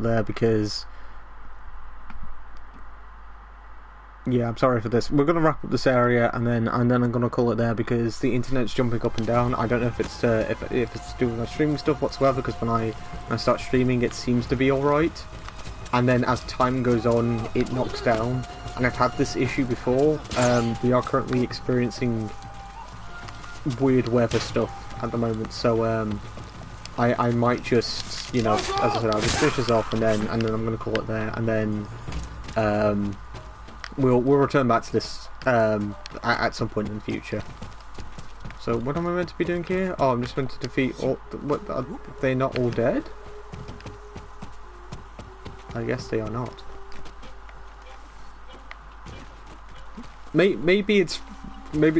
it there because... Yeah, I'm sorry for this. We're going to wrap up this area and then I'm going to call it there because the internet's jumping up and down. I don't know if it's if it's to do with my streaming stuff whatsoever, because when I start streaming it seems to be alright. And then as time goes on it knocks down. And I've had this issue before. We are currently experiencing weird weather stuff at the moment, so I might just, you know, as I said, I'll just finish this off and then I'm going to call it there, and then we'll return back to this at some point in the future. So what am I meant to be doing here? Oh, I'm just meant to defeat all... What, are they not all dead? I guess they are not. Maybe it's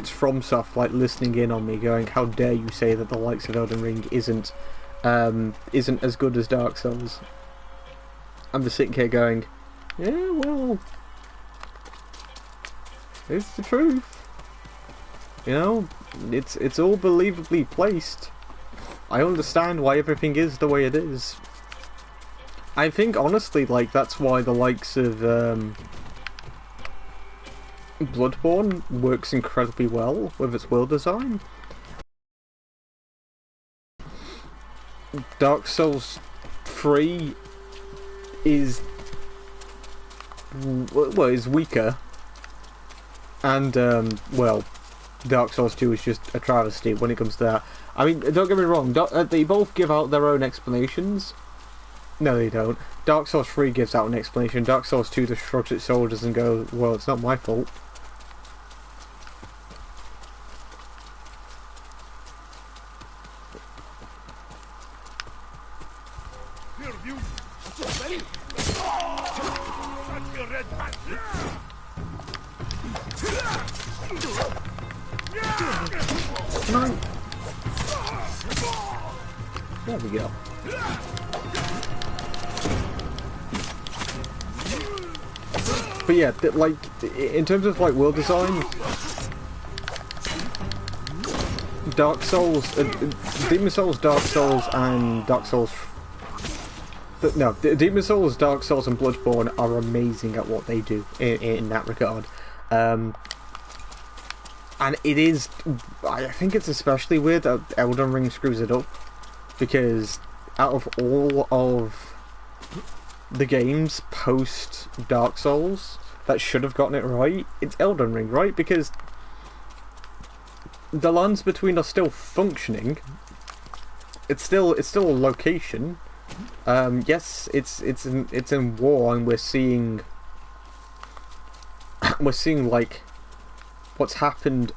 from stuff like listening in on me, going, "How dare you say that the likes of Elden Ring isn't as good as Dark Souls?" I'm just sitting here going, "Yeah, well, it's the truth. You know, it's all believably placed. I understand why everything is the way it is. I think honestly, like that's why the likes of Bloodborne works incredibly well with its world design. Dark Souls 3 is weaker, and well, Dark Souls 2 is just a travesty when it comes to that. I mean, don't get me wrong, they both give out their own explanations. No, they don't. Dark Souls 3 gives out an explanation. Dark Souls 2 just shrugs its shoulders and goes, "Well, it's not my fault." There we go. But yeah, like in terms of like world design, Dark Souls, Demon Souls, Dark Souls, and Dark Souls. No, Demon Souls, Dark Souls, and Bloodborne are amazing at what they do in that regard. And it is, I think it's especially weird that Elden Ring screws it up, because out of all of the games post Dark Souls that should have gotten it right, it's Elden Ring, right? Because the lands between are still functioning. It's still a location. Yes, it's in war, and we're seeing like what's happened